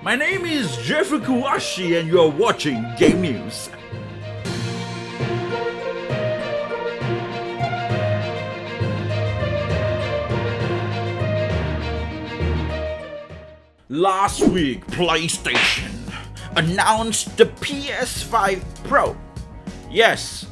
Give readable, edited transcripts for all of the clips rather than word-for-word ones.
My name is Jeffrey Kuwashi and you're watching Game News. Last week, PlayStation announced the PS5 Pro. Yes,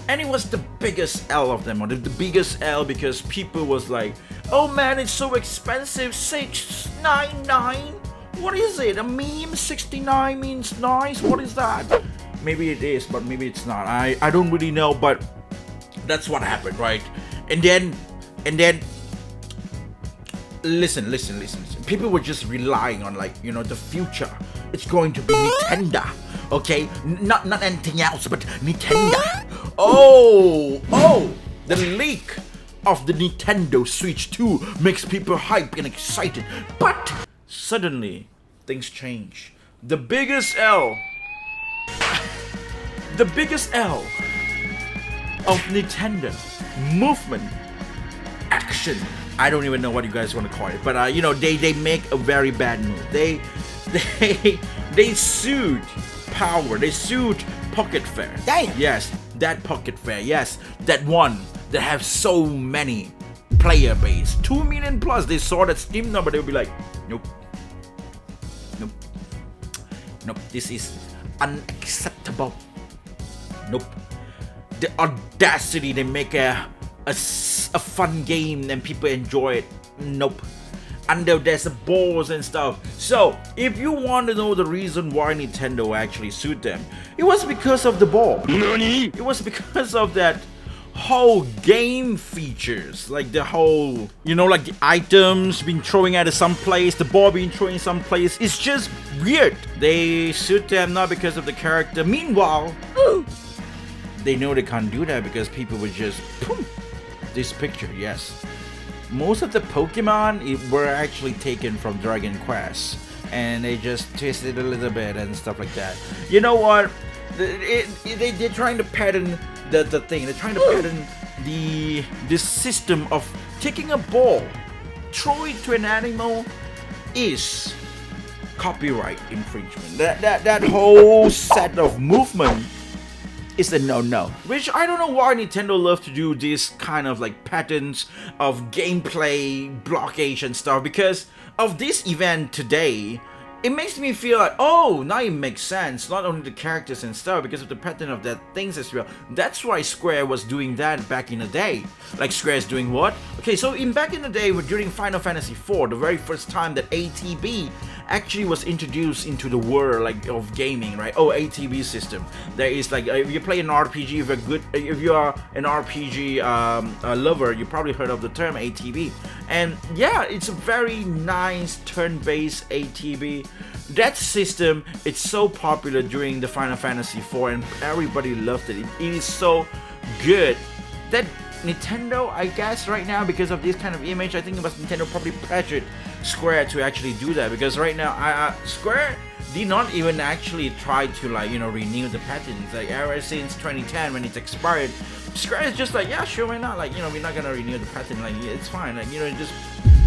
and it was the biggest L of them, or the biggest L because people was like, oh man, it's so expensive, $699? What is it? A meme? 69 means nice? What is that? Maybe it is, but maybe it's not. I don't really know, but that's what happened, right? And then listen. People were just relying on, like, you know, the future. It's going to be Nintendo, okay? Not anything else, but Nintendo. Oh, the leak of the Nintendo Switch 2 makes people hype and excited. But suddenly, things change. The biggest L of Nintendo movement, action. I don't even know what you guys want to call it, but you know, they make a very bad move. They sued Power. They sued Pocket Fair. Damn. Yes, that Pocket Fair. Yes, that one that have so many player base, 2 million plus. They saw that Steam number. They would be like, nope. This is unacceptable. Nope. The audacity, they make a fun game and people enjoy it. Nope. And there's the balls and stuff. So if you want to know the reason why Nintendo actually sued them, it was because of the ball. Nani? It was because of that whole game features, like the whole, you know, like the items being throwing at some place, the ball being thrown someplace. It's just weird. They sued them not because of the character. Meanwhile, they know they can't do that because people would just boom, this picture. Yes, most of the Pokemon were actually taken from Dragon Quest, and they just twisted a little bit and stuff like that. You know what? They're trying to pattern the thing. They're trying to pattern the system of taking a ball, throw it to an animal, is copyright infringement. That whole set of movement is a no-no. Which I don't know why Nintendo love to do this kind of like patterns of gameplay blockage and stuff, because of this event today. It makes me feel like, oh, now it makes sense. Not only the characters and stuff, because of the pattern of that things as well. That's why Square was doing that back in the day. Like, Square is doing what? Okay, so back in the day, during Final Fantasy IV, the very first time that ATB actually was introduced into the world, like, of gaming, right? Oh, ATB system. There is like, if you play an RPG, if you are an RPG lover, you probably heard of the term ATB. And yeah, it's a very nice turn-based ATB. That system, it's so popular during the Final Fantasy IV, and everybody loved it. It is so good that Nintendo, I guess right now, because of this kind of image, I think it was Nintendo probably pressured Square to actually do that, because right now Square did not even actually try to, like, you know, renew the patents. Like, ever since 2010 when it's expired, Square is just like, yeah, sure, why not? Like, you know, we're not gonna renew the patent. Like, it's fine. Like, you know, just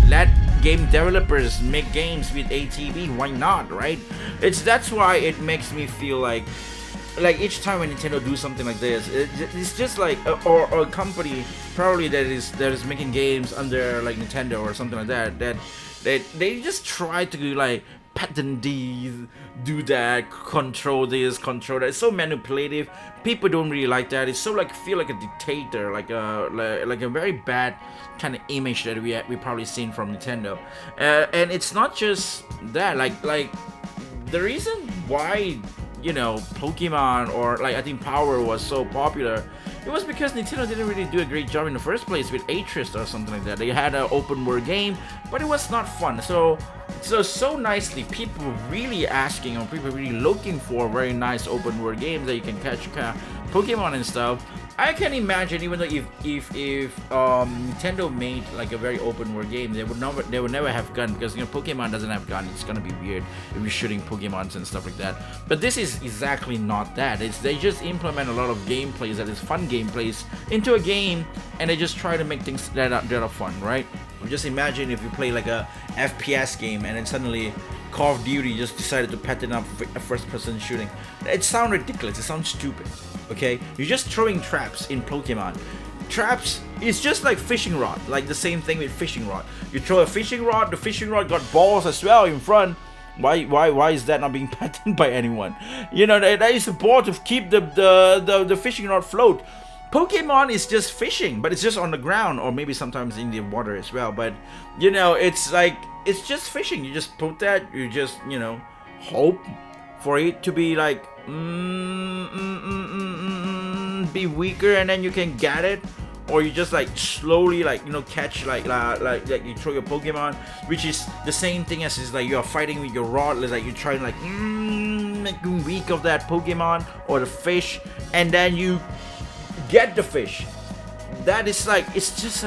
let game developers make games with ATB. Why not, right? That's why it makes me feel like each time when Nintendo do something like this, it's just like or a company probably that is making games under like Nintendo or something like that they just try to like patent these, do that, control this, control that. It's so manipulative. People don't really like that. It's so like feel like a dictator, like a very bad kind of image that we probably seen from Nintendo. And it's not just that. Like the reason why, you know, Pokemon or like I think Power was so popular, it was because Nintendo didn't really do a great job in the first place with Atrist or something like that. They had an open world game, but it was not fun. So nicely, people really asking, or people really looking for very nice open world games that you can catch Pokemon and stuff. I can imagine, even though if Nintendo made like a very open world game, they would never have gun, because, you know, Pokemon doesn't have gun. It's gonna be weird if you're shooting Pokemons and stuff like that. But this is exactly not that. They just implement a lot of gameplays, that is fun gameplays, into a game, and they just try to make things that are fun, right? Just imagine if you play like a FPS game and then suddenly Call of Duty just decided to patent up a first-person shooting. It sounds ridiculous. It sounds stupid. Okay, you're just throwing traps in Pokemon. Traps is just like fishing rod, like the same thing with fishing rod. You throw a fishing rod, the fishing rod got balls as well in front. Why is that not being patented by anyone? You know, that is a ball to keep the fishing rod float. Pokemon is just fishing, but it's just on the ground, or maybe sometimes in the water as well. But you know, it's like, it's just fishing. You just put that, you just, you know, hope for it to be like be weaker, and then you can get it. Or you just like slowly, like, you know, catch like you throw your Pokemon, which is the same thing as is like you're fighting with your rod, like you're trying like make them weak of that Pokemon or the fish, and then you get the fish. That is like, it's just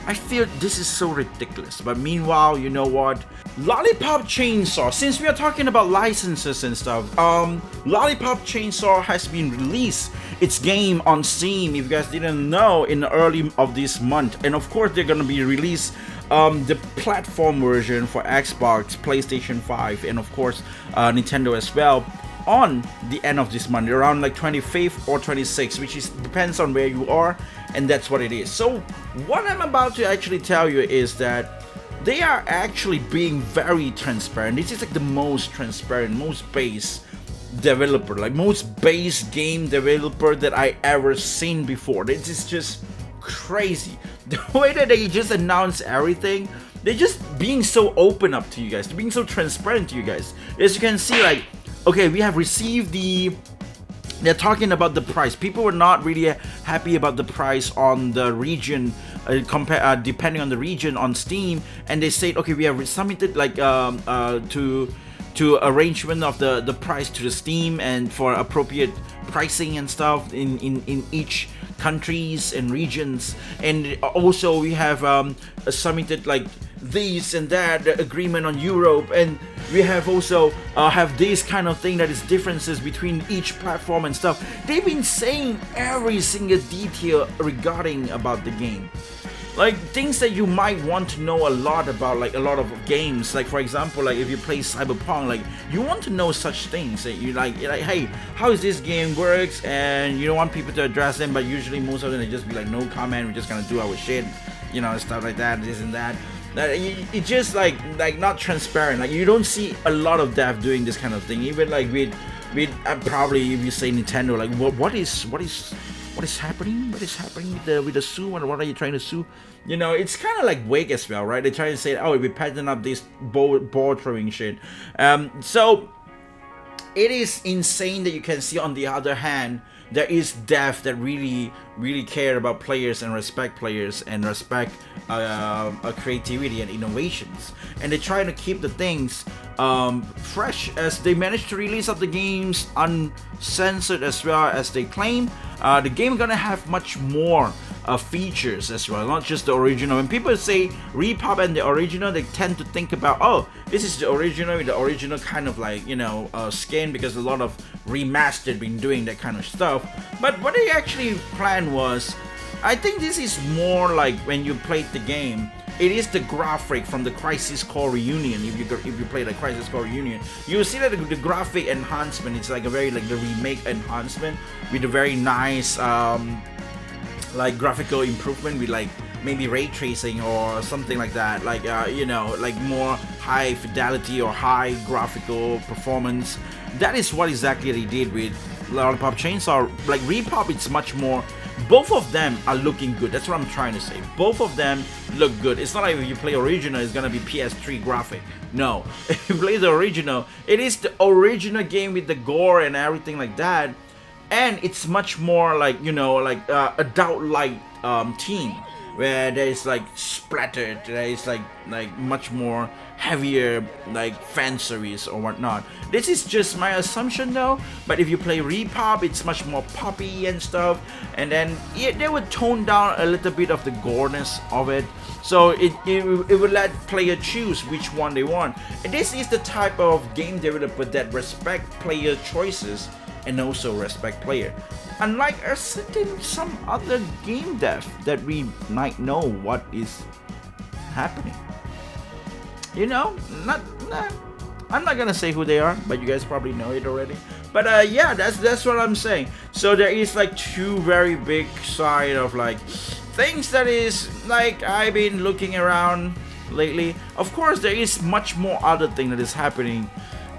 I feel this is so ridiculous. But meanwhile, you know what? Lollipop Chainsaw, since we are talking about licenses and stuff, Lollipop Chainsaw has been released its game on Steam, if you guys didn't know, in the early of this month. And of course, they're gonna be released the platform version for Xbox, PlayStation 5, and of course Nintendo as well on the end of this month, around like 25th or 26th, which is depends on where you are, and that's what it is. So what I'm about to actually tell you is that they are actually being very transparent. This is like the most transparent, most base developer, like most base game developer that I ever seen before. This is just crazy. The way that they just announce everything, they're just being so open up to you guys, being so transparent to you guys. As you can see, like, okay, we have received they're talking about the price. People were not really happy about the price on the region, depending on the region on Steam, and they said, okay, we have submitted like to arrangement of the price to the Steam and for appropriate pricing and stuff in each countries and regions. And also we have submitted like this and that, the agreement on Europe, and we have also have this kind of thing that is differences between each platform and stuff. They've been saying every single detail regarding about the game, like things that you might want to know a lot about, like a lot of games. Like for example, like if you play Cyberpunk, like you want to know such things that you're like, hey, how is this game works, and you don't want people to address them, but usually most of them they just be like, no comment, we're just gonna do our shit, you know, stuff like that, this and that. It's just like not transparent. Like you don't see a lot of dev doing this kind of thing. Even like with probably if you say Nintendo, like what is happening? What is happening with the sue, and what are you trying to sue? You know, it's kind of like vague as well, right? They try to say, oh, we patent up this ball throwing shit. So it is insane that you can see. On the other hand, there is dev that really care about players and respect players and respect creativity and innovations, and they're trying to keep the things fresh as they manage to release up the games uncensored as well as they claim. The game is gonna have much more features as well, not just the original. When people say repop and the original, they tend to think about, oh, this is the original with the original kind of like, you know, skin, because a lot of remastered been doing that kind of stuff. But what they actually planned was, I think this is more like when you played the game, it is the graphic from the Crisis Core Reunion. If you play the Crisis Core Reunion, you will see that the graphic enhancement, it's like a very like the remake enhancement with a very nice like graphical improvement with like maybe ray tracing or something like that, like you know, like more high fidelity or high graphical performance. That is what exactly they did with Lollipop Chainsaw. Like Repop, it's much more. Both of them are looking good. That's what I'm trying to say. Both of them look good. It's not like if you play original, it's gonna be PS3 graphic. No, if you play the original, it is the original game with the gore and everything like that, and it's much more like, you know, like adult light theme, where there's like splattered, there is like much more heavier like fan service or whatnot. This is just my assumption though, but if you play Repop, it's much more poppy and stuff, and then they would tone down a little bit of the goreness of it, so it would let player choose which one they want. And this is the type of game developer that respect player choices and also respect player, unlike some other game dev that we might know what is happening. You know, I'm not gonna say who they are, but you guys probably know it already. But yeah, that's what I'm saying. So there is like two very big side of like things that is like I've been looking around lately. Of course, there is much more other thing that is happening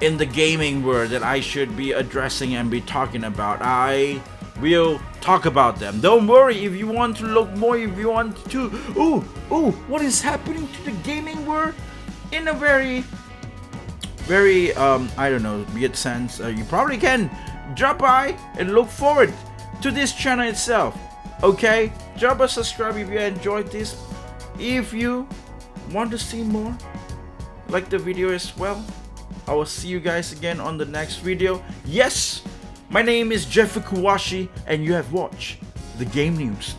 in the gaming world that I should be addressing and be talking about. I will talk about them. Don't worry if you want to look more, if you want to what is happening to the gaming world in a very I don't know, weird sense. You probably can drop by and look forward to this channel itself. Okay, drop a subscribe if you enjoyed this. If you want to see more, like the video as well. I will see you guys again on the next video. Yes, my name is Jeffrey Kuwashi, and you have watched the Game News.